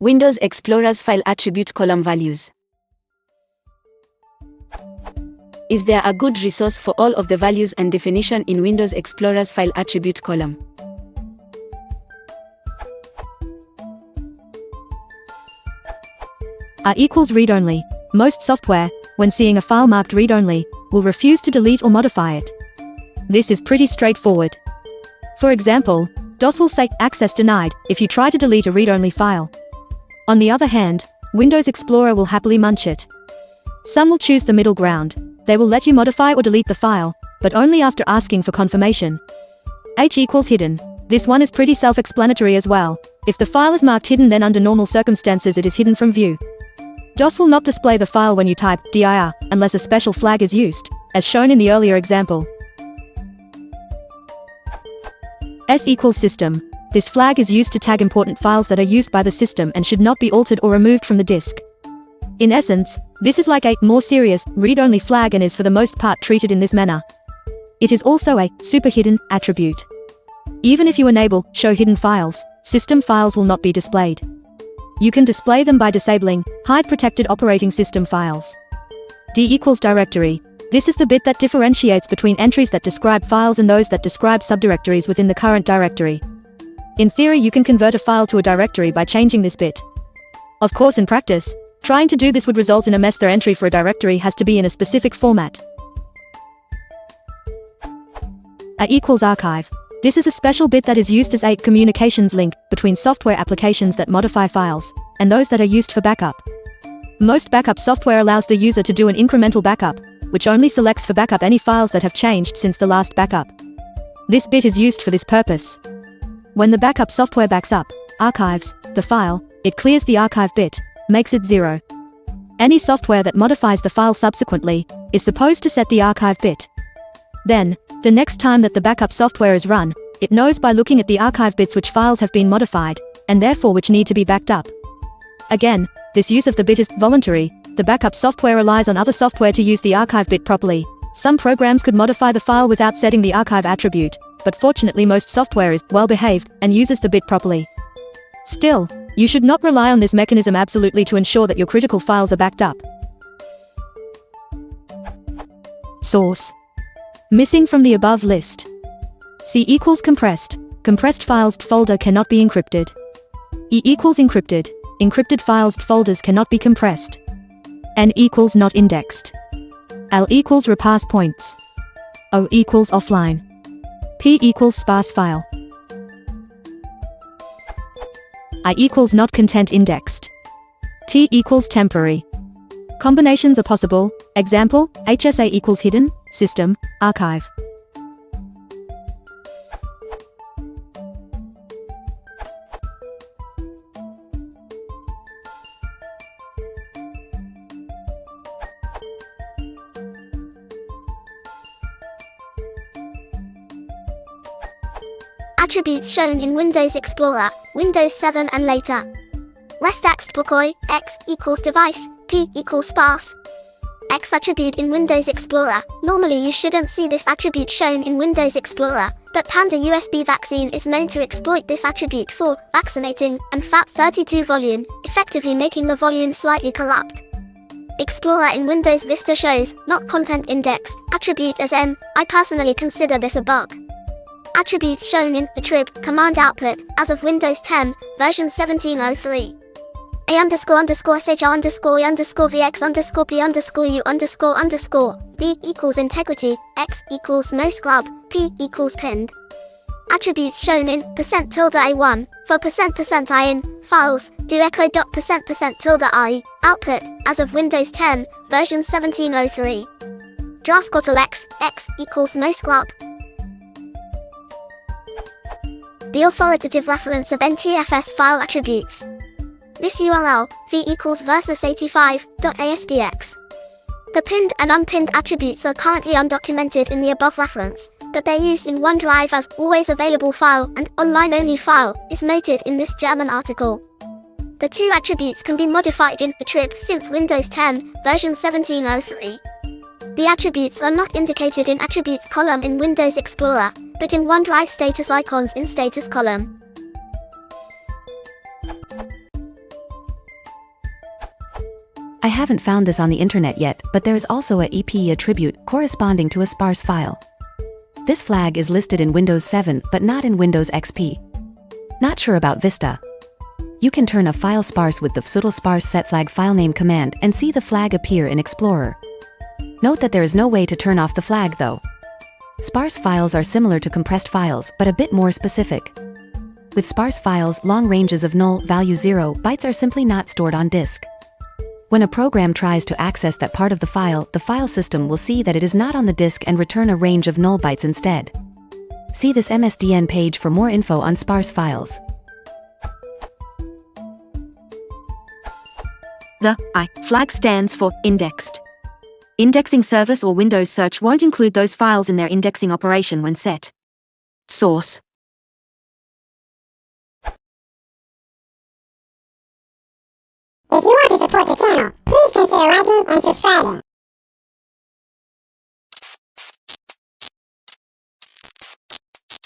Windows Explorer's file attribute column values. Is there a good resource for all of the values and definition in Windows Explorer's file attribute column? equals read-only. Most software, when seeing a file marked read-only, will refuse to delete or modify it. This is pretty straightforward. For example, DOS will say access denied if you try to delete a read-only file. On the other hand, Windows Explorer will happily munch it. Some will choose the middle ground. They will let you modify or delete the file, but only after asking for confirmation. H equals hidden. This one is pretty self-explanatory as well. If the file is marked hidden, then under normal circumstances it is hidden from view. DOS will not display the file when you type dir unless a special flag is used, as shown in the earlier example. S equals system. This flag is used to tag important files that are used by the system and should not be altered or removed from the disk. In essence, this is like a more serious read-only flag and is for the most part treated in this manner. It is also a super hidden attribute. Even if you enable show hidden files, system files will not be displayed. You can display them by disabling hide protected operating system files. D equals directory. This is the bit that differentiates between entries that describe files and those that describe subdirectories within the current directory. In theory, you can convert a file to a directory by changing this bit. Of course, in practice, trying to do this would result in a mess. Their entry for a directory has to be in a specific format. A equals archive. This is a special bit that is used as a communications link between software applications that modify files and those that are used for backup. Most backup software allows the user to do an incremental backup, which only selects for backup any files that have changed since the last backup. This bit is used for this purpose. When the backup software backs up, archives the file, it clears the archive bit, makes it 0. Any software that modifies the file subsequently is supposed to set the archive bit. Then, the next time that the backup software is run, it knows by looking at the archive bits which files have been modified, and therefore which need to be backed up. Again, this use of the bit is voluntary. The backup software relies on other software to use the archive bit properly. Some programs could modify the file without setting the archive attribute, but fortunately most software is well-behaved and uses the bit properly. Still, you should not rely on this mechanism absolutely to ensure that your critical files are backed up. Source. Missing from the above list. C equals compressed. Compressed files folder cannot be encrypted. E equals encrypted. Encrypted files folders cannot be compressed. N equals not indexed. L equals repass points. O equals offline. P equals sparse file. I equals not content indexed. T equals temporary. Combinations are possible. Example, HSA equals hidden, system, archive. Attributes shown in Windows Explorer, Windows 7 and later. Restaxt Bukoi, X equals device, P equals sparse. X attribute in Windows Explorer. Normally you shouldn't see this attribute shown in Windows Explorer, but Panda USB Vaccine is known to exploit this attribute for vaccinating and FAT32 volume, effectively making the volume slightly corrupt. Explorer in Windows Vista shows not content indexed attribute as N. I personally consider this a bug. Attributes shown in attrib command output as of Windows 10 version 1703. A underscore underscore sh underscore underscore vx underscore p underscore u underscore underscore v equals integrity, x equals no scrub, p equals pinned. Attributes shown in %a1 for %i in files do echo dot %i output as of Windows 10 version 1703. Drascotal x equals no scrub. The authoritative reference of NTFS file attributes. This URL, v equals versus85.aspx. The pinned and unpinned attributes are currently undocumented in the above reference, but their use in OneDrive as always available file and online only file is noted in this German article. The two attributes can be modified in attrib since Windows 10 version 1703. The attributes are not indicated in attributes column in Windows Explorer, but in OneDrive status icons in status column. I haven't found this on the internet yet, but there is also a EP attribute corresponding to a sparse file. This flag is listed in Windows 7 but not in Windows XP. Not sure about Vista. You can turn a file sparse with the fsutle sparse setFlag filename command and see the flag appear in Explorer. Note that there is no way to turn off the flag though. Sparse files are similar to compressed files but a bit more specific. With sparse files, long ranges of null value 0 bytes are simply not stored on disk. When a program tries to access that part of the file system will see that it is not on the disk and return a range of null bytes instead. See this MSDN page for more info on sparse files. The I flag stands for indexed. Indexing service or Windows search won't include those files in their indexing operation when set. Source. If you want to support the channel, please consider liking and subscribing.